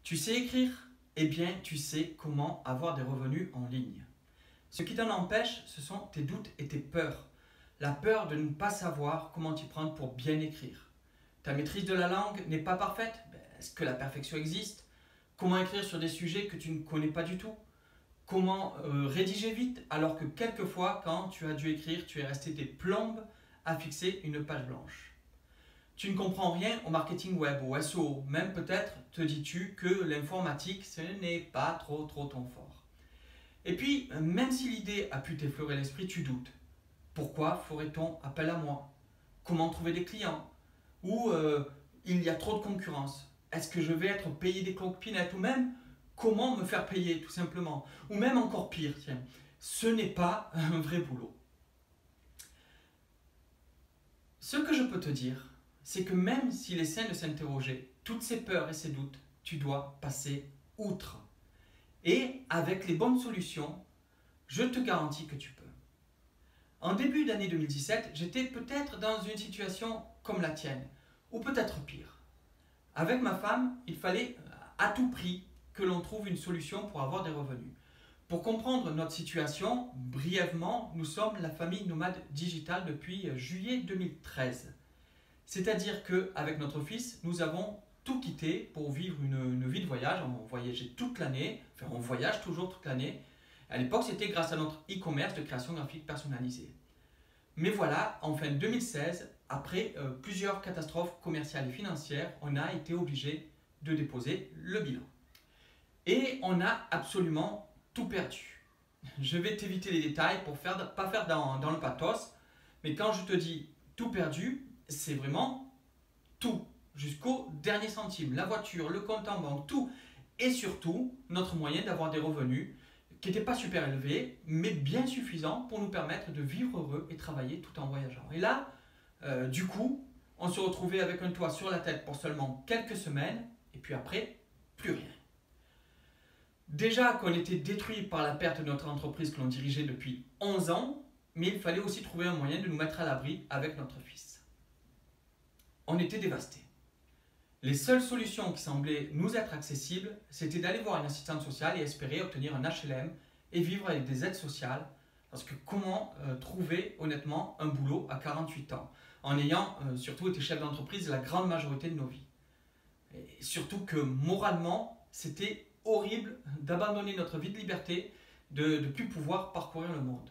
Tu sais écrire? Eh bien, tu sais comment avoir des revenus en ligne. Ce qui t'en empêche, ce sont tes doutes et tes peurs. La peur de ne pas savoir comment t'y prendre pour bien écrire. Ta maîtrise de la langue n'est pas parfaite? Est-ce que la perfection existe? Comment écrire sur des sujets que tu ne connais pas du tout? Comment rédiger vite alors que quelquefois, quand tu as dû écrire, tu es resté des plombes à fixer une page blanche? Tu ne comprends rien au marketing web, au SEO, même peut-être te dis-tu que l'informatique, ce n'est pas trop ton fort. Et puis, même si l'idée a pu t'effleurer l'esprit, tu doutes. Pourquoi ferait-on appel à moi? Comment trouver des clients? Ou il y a trop de concurrence? Est-ce que je vais être payé des clopinettes? Ou même, comment me faire payer tout simplement? Ou même encore pire, tiens, ce n'est pas un vrai boulot. Ce que je peux te dire, c'est que même s'il est sain de s'interroger, toutes ces peurs et ces doutes, tu dois passer outre. Et avec les bonnes solutions, je te garantis que tu peux. En début d'année 2017, j'étais peut-être dans une situation comme la tienne, ou peut-être pire. Avec ma femme, il fallait à tout prix que l'on trouve une solution pour avoir des revenus. Pour comprendre notre situation, brièvement, nous sommes la famille nomade digitale depuis juillet 2013. C'est-à-dire qu'avec notre fils, nous avons tout quitté pour vivre une vie de voyage. On voyageait toute l'année, enfin on voyage toujours toute l'année. À l'époque, c'était grâce à notre e-commerce de création graphique personnalisée. Mais voilà, en fin 2016, après plusieurs catastrophes commerciales et financières, on a été obligé de déposer le bilan. Et on a absolument tout perdu. Je vais t'éviter les détails pour ne pas faire dans le pathos, mais quand je te dis tout perdu, c'est vraiment tout, jusqu'au dernier centime. La voiture, le compte en banque, tout. Et surtout, notre moyen d'avoir des revenus qui n'étaient pas super élevés, mais bien suffisants pour nous permettre de vivre heureux et travailler tout en voyageant. Et là, du coup, on se retrouvait avec un toit sur la tête pour seulement quelques semaines, et puis après, plus rien. Déjà qu'on était détruit par la perte de notre entreprise que l'on dirigeait depuis 11 ans, mais il fallait aussi trouver un moyen de nous mettre à l'abri avec notre fils. On était dévastés. Les seules solutions qui semblaient nous être accessibles, c'était d'aller voir une assistante sociale et espérer obtenir un HLM et vivre avec des aides sociales. Parce que comment trouver honnêtement un boulot à 48 ans, en ayant surtout été chef d'entreprise la grande majorité de nos vies. Et surtout que moralement, c'était horrible d'abandonner notre vie de liberté, de ne plus pouvoir parcourir le monde.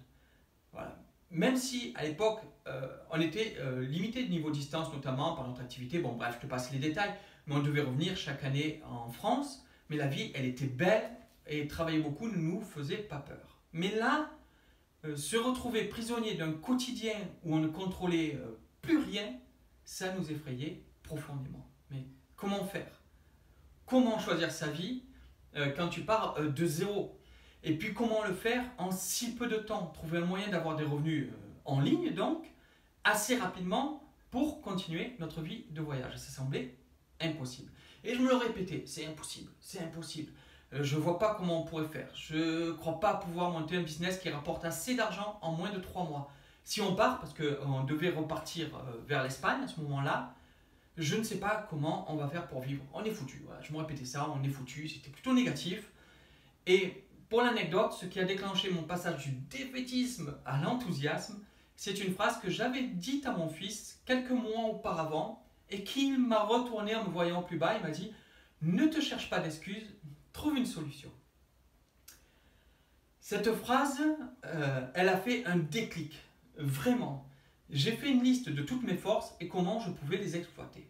Voilà. Même si à l'époque on était limité de niveau distance, notamment par notre activité, bon bref, je te passe les détails, mais on devait revenir chaque année en France, mais la vie elle était belle et travailler beaucoup ne nous faisait pas peur. Mais là, se retrouver prisonnier d'un quotidien où on ne contrôlait plus rien, ça nous effrayait profondément. Mais comment faire? Comment choisir sa vie quand tu pars de zéro? Et puis comment le faire en si peu de temps? Trouver un moyen d'avoir des revenus en ligne, donc, assez rapidement pour continuer notre vie de voyage. Ça semblait impossible. Et je me le répétais, c'est impossible, c'est impossible. Je ne vois pas comment on pourrait faire. Je ne crois pas pouvoir monter un business qui rapporte assez d'argent en moins de 3 mois. Si on part, parce qu'on devait repartir vers l'Espagne à ce moment-là, je ne sais pas comment on va faire pour vivre. On est foutu. Voilà, je me répétais ça, on est foutu. C'était plutôt négatif. Et pour l'anecdote, ce qui a déclenché mon passage du défaitisme à l'enthousiasme, c'est une phrase que j'avais dite à mon fils quelques mois auparavant et qu'il m'a retourné en me voyant plus bas. Il m'a dit « Ne te cherche pas d'excuses, trouve une solution ». Cette phrase, elle a fait un déclic, vraiment. J'ai fait une liste de toutes mes forces et comment je pouvais les exploiter.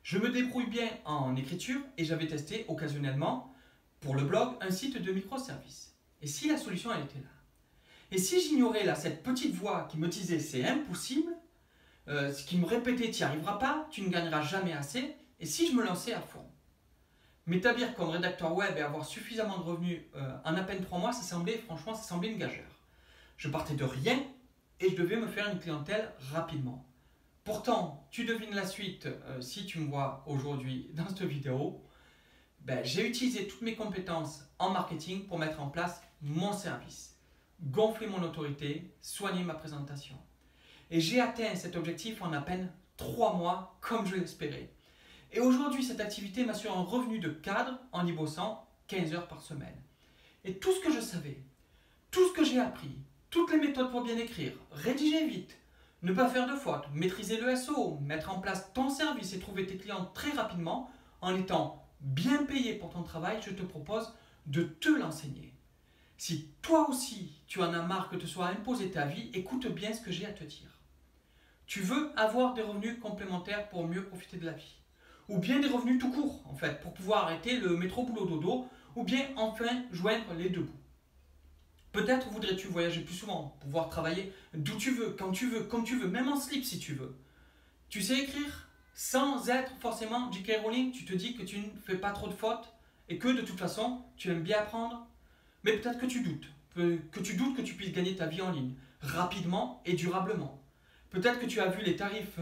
Je me débrouille bien en écriture et j'avais testé occasionnellement pour le blog un site de microservices. Et si la solution elle était là? Et si j'ignorais là cette petite voix qui me disait c'est impossible, ce qui me répétait tu n'y arriveras pas, tu ne gagneras jamais assez, et si je me lançais à fond? M'établir comme rédacteur web et avoir suffisamment de revenus en à peine 3 mois, ça semblait une gageure. Je partais de rien et je devais me faire une clientèle rapidement. Pourtant, tu devines la suite si tu me vois aujourd'hui dans cette vidéo. J'ai utilisé toutes mes compétences en marketing pour mettre en place mon service, gonfler mon autorité, soigner ma présentation. Et j'ai atteint cet objectif en à peine 3 mois comme je l'espérais. Et aujourd'hui, cette activité m'assure un revenu de cadre en y bossant 15 heures par semaine. Et tout ce que je savais, tout ce que j'ai appris, toutes les méthodes pour bien écrire, rédiger vite, ne pas faire de fautes, maîtriser le SEO, mettre en place ton service et trouver tes clients très rapidement en étant bien payé pour ton travail, je te propose de te l'enseigner. Si toi aussi tu en as marre que te soit imposé ta vie, écoute bien ce que j'ai à te dire. Tu veux avoir des revenus complémentaires pour mieux profiter de la vie. Ou bien des revenus tout court, en fait, pour pouvoir arrêter le métro boulot dodo, ou bien enfin joindre les deux bouts. Peut-être voudrais-tu voyager plus souvent, pouvoir travailler d'où tu veux, quand tu veux, comme tu veux, même en slip si tu veux. Tu sais écrire sans être forcément J.K. Rowling, tu te dis que tu ne fais pas trop de fautes et que de toute façon tu aimes bien apprendre. Mais peut-être que tu doutes que tu puisses gagner ta vie en ligne, rapidement et durablement. Peut-être que tu as vu les tarifs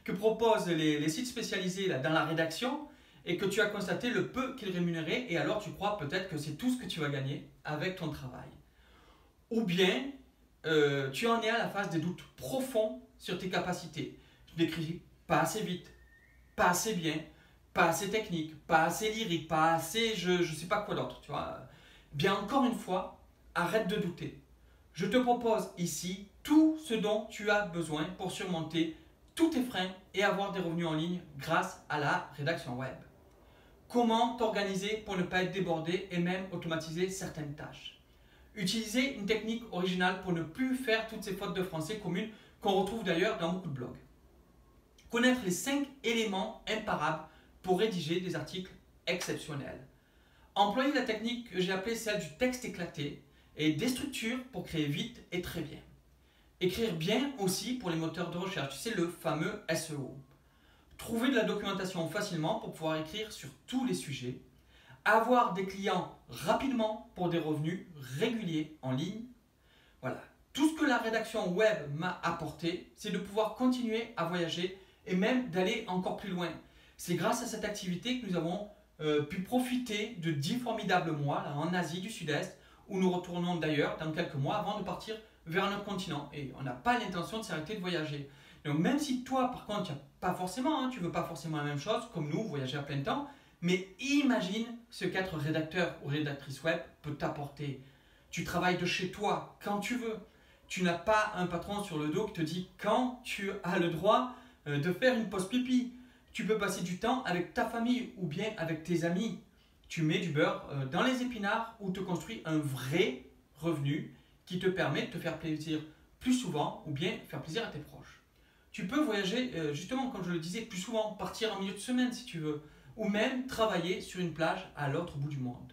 que proposent les sites spécialisés là, dans la rédaction et que tu as constaté le peu qu'ils rémunéraient et alors tu crois peut-être que c'est tout ce que tu vas gagner avec ton travail. Ou bien tu en es à la phase des doutes profonds sur tes capacités. Tu n'écris pas assez vite, pas assez bien, pas assez technique, pas assez lyrique, pas assez je ne sais pas quoi d'autre, tu vois. Bien encore une fois, arrête de douter. Je te propose ici tout ce dont tu as besoin pour surmonter tous tes freins et avoir des revenus en ligne grâce à la rédaction web. Comment t'organiser pour ne pas être débordé et même automatiser certaines tâches. Utiliser une technique originale pour ne plus faire toutes ces fautes de français communes qu'on retrouve d'ailleurs dans beaucoup de blogs. Connaître les 5 éléments imparables pour rédiger des articles exceptionnels. Employer la technique que j'ai appelée celle du texte éclaté et des structures pour créer vite et très bien. Écrire bien aussi pour les moteurs de recherche, tu sais, le fameux SEO. Trouver de la documentation facilement pour pouvoir écrire sur tous les sujets. Avoir des clients rapidement pour des revenus réguliers en ligne. Voilà. Tout ce que la rédaction web m'a apporté, c'est de pouvoir continuer à voyager et même d'aller encore plus loin. C'est grâce à cette activité que nous avons pu profiter de 10 formidables mois là, en Asie du Sud-Est, où nous retournons d'ailleurs dans quelques mois avant de partir vers un autre continent. Et on n'a pas l'intention de s'arrêter de voyager. Donc même si toi, par contre, tu ne veux pas forcément la même chose, comme nous, voyager à plein temps, mais imagine ce qu'être rédacteur ou rédactrice web peut t'apporter. Tu travailles de chez toi, quand tu veux. Tu n'as pas un patron sur le dos qui te dit quand tu as le droit de faire une pause pipi. Tu peux passer du temps avec ta famille ou bien avec tes amis. Tu mets du beurre dans les épinards ou te construis un vrai revenu qui te permet de te faire plaisir plus souvent ou bien faire plaisir à tes proches. Tu peux voyager, justement, comme je le disais, plus souvent, partir en milieu de semaine si tu veux, ou même travailler sur une plage à l'autre bout du monde.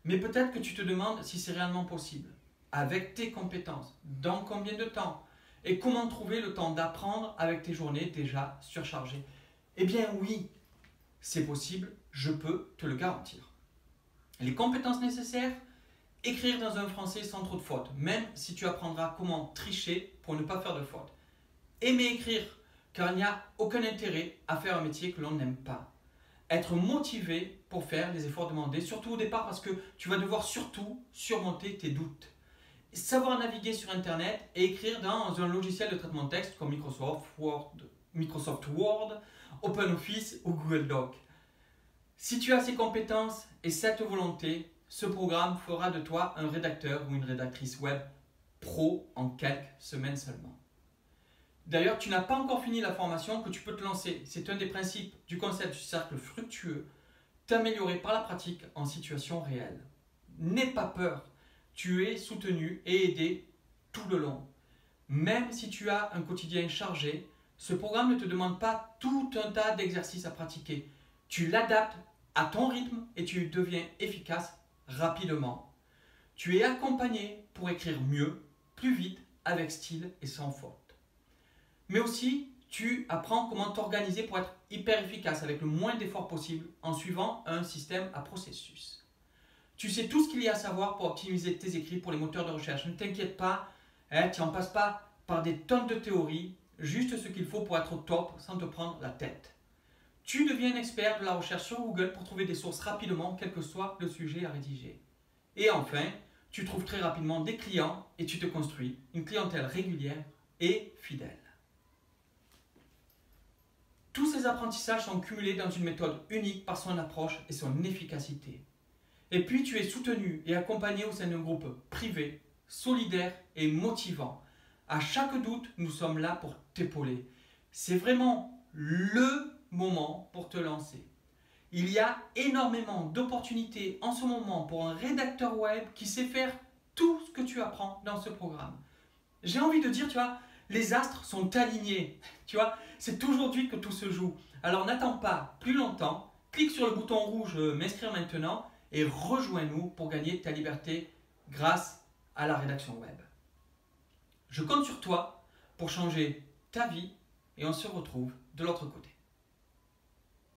Mais peut-être que tu te demandes si c'est réellement possible, avec tes compétences, dans combien de temps, et comment trouver le temps d'apprendre avec tes journées déjà surchargées. Eh bien oui, c'est possible, je peux te le garantir. Les compétences nécessaires, écrire dans un français sans trop de fautes, même si tu apprendras comment tricher pour ne pas faire de fautes. Aimer écrire, car il n'y a aucun intérêt à faire un métier que l'on n'aime pas. Être motivé pour faire les efforts demandés, surtout au départ parce que tu vas devoir surtout surmonter tes doutes. Savoir naviguer sur Internet et écrire dans un logiciel de traitement de texte comme Microsoft Word, OpenOffice ou Google Doc. Si tu as ces compétences et cette volonté, ce programme fera de toi un rédacteur ou une rédactrice web pro en quelques semaines seulement. D'ailleurs, tu n'as pas encore fini la formation que tu peux te lancer. C'est un des principes du concept du cercle fructueux, t'améliorer par la pratique en situation réelle. N'aie pas peur, tu es soutenu et aidé tout le long. Même si tu as un quotidien chargé, ce programme ne te demande pas tout un tas d'exercices à pratiquer. Tu l'adaptes à ton rythme et tu deviens efficace rapidement. Tu es accompagné pour écrire mieux, plus vite, avec style et sans faute. Mais aussi, tu apprends comment t'organiser pour être hyper efficace avec le moins d'efforts possible en suivant un système à processus. Tu sais tout ce qu'il y a à savoir pour optimiser tes écrits pour les moteurs de recherche. Ne t'inquiète pas, tu n'en passes pas par des tonnes de théories, juste ce qu'il faut pour être au top sans te prendre la tête. Tu deviens un expert de la recherche sur Google pour trouver des sources rapidement, quel que soit le sujet à rédiger. Et enfin, tu trouves très rapidement des clients et tu te construis une clientèle régulière et fidèle. Tous ces apprentissages sont cumulés dans une méthode unique par son approche et son efficacité. Et puis tu es soutenu et accompagné au sein d'un groupe privé, solidaire et motivant. À chaque doute, nous sommes là pour t'épauler. C'est vraiment le moment pour te lancer. Il y a énormément d'opportunités en ce moment pour un rédacteur web qui sait faire tout ce que tu apprends dans ce programme. J'ai envie de dire, tu vois, les astres sont alignés. Tu vois, c'est aujourd'hui que tout se joue. Alors n'attends pas plus longtemps, clique sur le bouton rouge m'inscrire maintenant et rejoins-nous pour gagner ta liberté grâce à la rédaction web. Je compte sur toi pour changer ta vie et on se retrouve de l'autre côté.